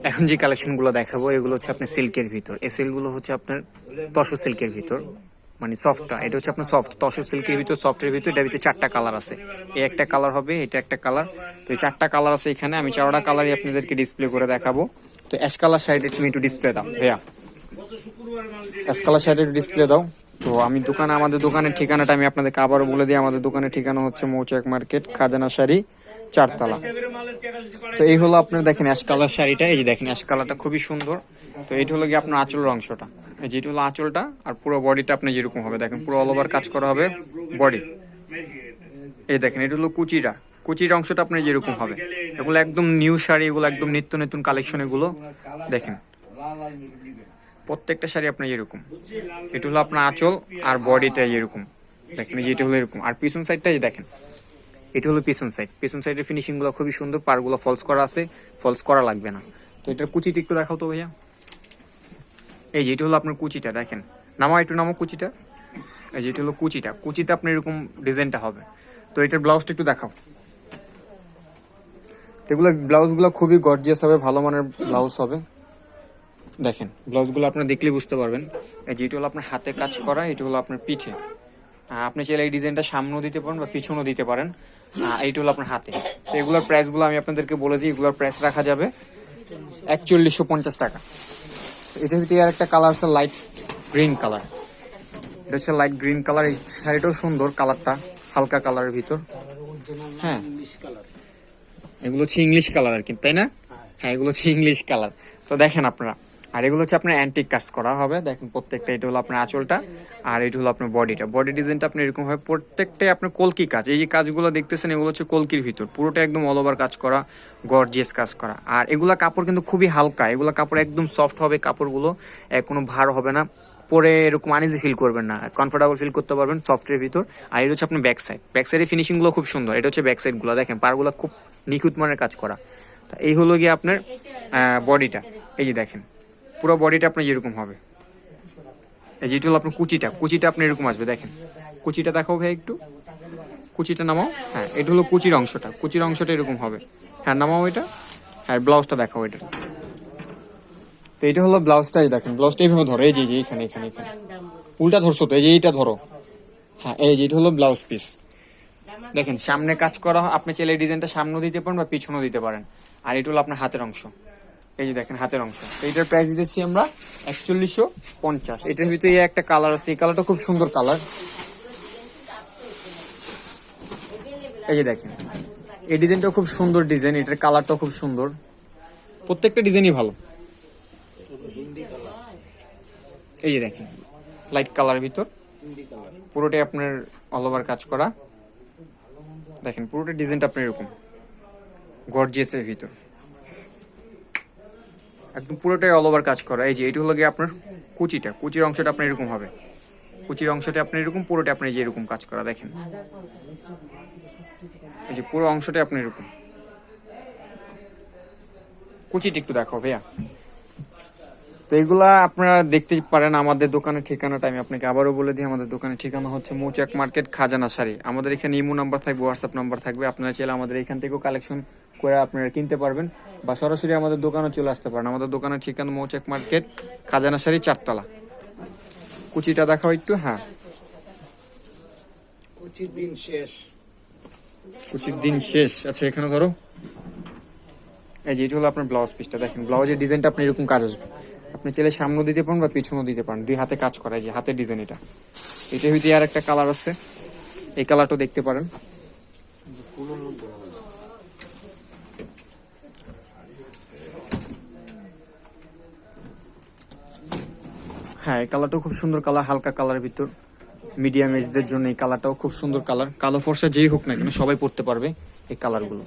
এখন যে কালেকশনগুলো দেখাবো এগুলো হচ্ছে আপনার সিল্কের ভিতর। এই সিল্কগুলো হচ্ছে আপনার তসর সিল্কের ভিতর, মানে সফটটা। এটা হচ্ছে আপনার সফট তসর সিল্কের ভিতর, সফটের ভিতর। এটার ভিতরে 4টা কালার আছে। এই একটা কালার হবে, এটা একটা কালার। তো এই 4টা কালার আছে এখানে। আমি 4টা কালারই আপনাদেরকে ডিসপ্লে করে দেখাবো। তো অ্যাশ কালার শাড়িটা তুমি একটু ডিসপ্লে দাও ভাইয়া, অ্যাশ কালার শাড়িটা একটু ডিসপ্লে দাও। তো আমি আমাদের দোকানের ঠিকানাটা আমি আপনাদেরকে আবারও বলে দিই। আমাদের দোকানের ঠিকানা হচ্ছে মৌচাক মার্কেট, খাজানা শাড়ি, 4তলা। তো এই হলো আপনার দেখেন অ্যাশ কালার শাড়িটা। এই যে দেখেন অ্যাশ কালারটা খুবই সুন্দর। তো এইটা হলো গিয়ে আপনার আঁচলের অংশটা। যেটা হলো আঁচলটা, আর পুরো বডিটা আপনার যেরকম হবে দেখেন, পুরো অল ওভার কাজ করা হবে বডি। এই দেখেন এটা হলো কুচির অংশটা আপনার যেরকম হবে। এগুলো একদম নিউ শাড়ি, এগুলো একদম নিত্য নতুন কালেকশন। এগুলো দেখেন প্রত্যেকটা শাড়ি আপনার যেরকম। এটা হলো আপনার আঁচল আর বডিটা যেরকম দেখেন, যেটা হলো এরকম। আর পিছন সাইডটাই দেখেন, এটা হলো পিছন সাইড। পিছন সাইডের ফিনিশিং গুলো খুবই সুন্দর। পারগুলো ফলস করা আছে, ফলস করা লাগবে না। তো এটার কুচিটা একটু দেখাও তো ভাইয়া। এই যে এটা হলো আপনার কুচিটা, দেখেন নামাও একটু, নামো কুচিটা। এই যে এটা হলো কুচিটা আপনার এরকম ডিজাইনটা হবে। তো এটার ব্লাউজটা একটু দেখাও। এগুলো ব্লাউজগুলো খুবই গর্জিয়াস হবে, ভালো মানের ব্লাউজ হবে। দেখেন ব্লাউজগুলো আপনারা দেখলেই বুঝতে পারবেন। এই যে এটা হলো আপনার হাতে কাজ করা, এটা হলো আপনার পিঠে। আপনি চাইলে এই ডিজাইনটা সামনেও দিতে পারেন বা পিছনেও দিতে পারেন। এইটা হলো আপনার হাতে। তো এগুলোর প্রাইসগুলো আমি আপনাদেরকে বলে দিই। এগুলোর প্রাইস রাখা যাবে 4150 টাকা। এটার ভিতরে আর একটা কালার আছে লাইট গ্রিন কালার। এটা হচ্ছে লাইট গ্রিন কালার। এই শাড়িটাও সুন্দর, কালারটা হালকা কালারের ভিতর। হ্যাঁ, এগুলো হচ্ছে ইংলিশ কালার আর কি, তাই না? হ্যাঁ, এগুলো হচ্ছে ইংলিশ কালার। তো দেখেন আপনারা, আর এগুলো হচ্ছে আপনার অ্যান্টিক কাজ করা হবে। দেখেন প্রত্যেকটা, এটা হলো আপনার আঁচলটা আর এটা হলো আপনার বডিটা। বডি ডিজাইনটা আপনার এরকম হবে। প্রত্যেকটাই আপনার কলকি কাজ। এই যে কাজগুলো দেখতেছেন এগুলো হচ্ছে কলকির ভিতর, পুরোটা একদম অল ওভার কাজ করা, গর্জিয়াস কাজ করা। আর এগুলা কাপড় কিন্তু খুবই হালকা। এগুলা কাপড় একদম সফট হবে কাপড়গুলো, কোনো ভার হবে না। পরে এরকম আনইজি ফিল করবেন না, কমফোর্টেবল ফিল করতে পারবেন সফটের ভিতর। আর এটা হচ্ছে আপনার ব্যাক সাইডের ফিনিশিং গুলো খুব সুন্দর। এটা হচ্ছে ব্যাক সাইড গুলো, দেখেন পারগুলো খুব নিখুঁত মানের কাজ করা। এই হলো গিয়ে আপনার বডিটা। এই যে দেখেন পুরো বডিটা আপনার যেরকম হবে। এই যেটা হলো আপনার কুচিটা আপনার এরকম আসবে। দেখেন কুচিটা দেখাও ভাই একটু, কুচিটা নামাও। হ্যাঁ, এটা হলো কুচির অংশটা এরকম হবে। হ্যাঁ, নামাও এটা। হ্যাঁ, ব্লাউজটা দেখাও এটা। তো এটা হলো ব্লাউজটাই, দেখেন ব্লাউজটা এইভাবে ধরো। এই যে এখানে উল্টা ধরছো তো, এই যে এইটা ধরো। হ্যাঁ, এই যে এটা হলো ব্লাউজ পিস। দেখেন সামনে কাজ করা, আপনি চাইলে এই ডিজাইনটা সামনেও দিতে পারেন বা পিছনেও দিতে পারেন। আর এটা হলো আপনার হাতের অংশ। এই যে দেখেন হাতের অংশ। এইটার প্রাইস দিতেছি আমরা 4150। এটার ভিতরে একটা কালার আছে, এই কালারটা খুব সুন্দর কালার। এই যে দেখেন এই ডিজাইনটাও খুব সুন্দর ডিজাইন, এটার কালারটাও খুব সুন্দর। প্রত্যেকটা ডিজাইনই ভালো। এই যে দেখেন লাইট কালার ভিতর, পুরোটাই আপনার অল ওভার কাজ করা। দেখেন পুরোটা ডিজাইনটা আপনার এরকম গর্জিয়াসের ভিতর, একদম পুরোটাই অল ওভার কাজ করা। এই যে এটা হলো গিয়ে আপনার কুচির অংশটা আপনার এরকম হবে। কুচির অংশটা আপনার এরকম, পুরোটা আপনার যে এরকম কাজ করা। দেখেন এই যে পুরো অংশটা আপনার এরকম। কুচিটা একটু দেখো ভাইয়া। তো এইগুলা আপনারা দেখতে পারেন। আমাদের দোকানের ঠিকানাটা আমি আপনাকে আবারও বলে দিই। আমাদের দোকানের ঠিকানা হচ্ছে মৌচাক মার্কেট, খাজানা শাড়ি। আমাদের এখানে ইমো নাম্বার থাকবে, হোয়াটসঅ্যাপ নাম্বার থাকবে। আপনারা চাইলে আমাদের এখান থেকেও কালেকশন করে আপনারা কিনতে পারবেন বা সরাসরি আমাদের দোকানে চলে আসতে পারেন। আমাদের দোকানের ঠিকানা মৌচাক মার্কেট, খাজানা শাড়ি, 4তলা। কুচিটা দেখাও একটু। হ্যাঁ, কুচির দিন শেষ। আচ্ছা, এখানে ধরো। এই যে এটা হলো আপনার ব্লাউজ পিসটা। দেখেন ব্লাউজের ডিজাইনটা আপনি এরকম কাজ আসবে। আপনি চাইলে সামনেও দিতে পারেন বা পিছনেও দিতে পারেন, দুই হাতে কাজ করা। যে হাতের ডিজাইন এটা হইতে আর একটা কালার আছে, এই কালারটা দেখতে পারেন। হ্যাঁ, এই কালারটাও খুব সুন্দর কালার, হালকা কালার ভিতর, মিডিয়াম এজদের জন্য এই কালারটাও খুব সুন্দর কালার। কালো ফর্সা যেই হোক না কেন সবাই পড়তে পারবে এই কালারগুলো।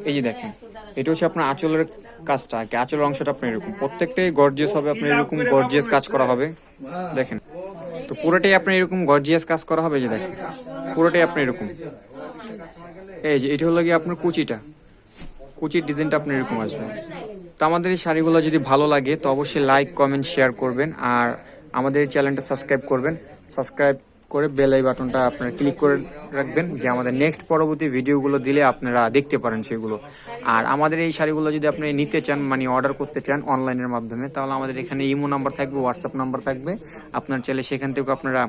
এই যে দেখেন এটা হচ্ছে আপনার আঁচলের কাজটা আর কি। আঁচলের অংশটা আপনার এরকম, প্রত্যেকটাই গর্জিয়াস হবে। আপনার এরকম গর্জিয়াস কাজ করা হবে। দেখেন তো পুরোটাই আপনার এরকম গর্জিয়াস কাজ করা হবে। যে দেখেন পুরোটাই আপনার এরকম। এই যে এটা হলো গিয়ে আপনার কুচির ডিজাইনটা আপনার এরকম আসবে। তো আমাদের এই শাড়িগুলো যদি ভালো লাগে তো অবশ্যই লাইক, কমেন্ট, শেয়ার করবেন। আর আমাদের এই চ্যানেলটা সাবস্ক্রাইব করবেন। সাবস্ক্রাইব করে বেল আই বাটনটা আপনারা ক্লিক করে রাখবেন, যে আমাদের নেক্সট পরবর্তী ভিডিওগুলো দিলে আপনারা দেখতে পারেন সেগুলো। আর আমাদের এই শাড়িগুলো যদি আপনি নিতে চান, মানে অর্ডার করতে চান অনলাইনের মাধ্যমে, তাহলে আমাদের এখানে ইমো নাম্বার থাকবে, হোয়াটসঅ্যাপ নাম্বার থাকবে, আপনার চাইলে সেখান থেকে আপনারা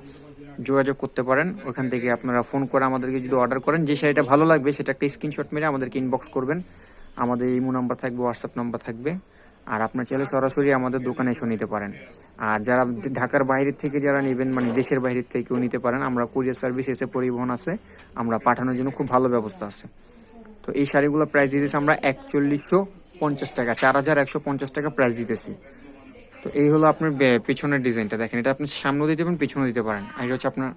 যোগাযোগ করতে পারেন। ওখান থেকে আপনারা ফোন করে আমাদেরকে যদি অর্ডার করেন, যে শাড়িটা ভালো লাগবে সেটা একটা স্ক্রিনশট মেরে আমাদেরকে ইনবক্স করবেন। আমাদের ইমো নাম্বার থাকবে, হোয়াটসঅ্যাপ নাম্বার থাকবে। আর আপনার চাইলে সরাসরি আমাদের দোকানে এসে নিতে পারেন। আর যারা ঢাকার বাইরে থেকে যারা নেবেন, মানে দেশের বাইরে থেকেও নিতে পারেন, আমরা কুরিয়ার সার্ভিস এসে পরিবহন আছে, আমরা পাঠানোর জন্য খুব ভালো ব্যবস্থা আছে। তো এই শাড়িগুলো প্রাইস দিতেছি আমরা 4150 টাকা, 4150 টাকা প্রাইস দিতেছি। তো এই হলো আপনার পিছনের ডিজাইনটা, দেখেন এটা আপনি সামনেও দিতে পারেন, পিছনেও দিতে পারেন। আর এটা হচ্ছে আপনার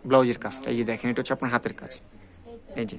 ব্লাউজের কাজটা, এই যে দেখেন এটা হচ্ছে আপনার হাতের কাজ, এই যে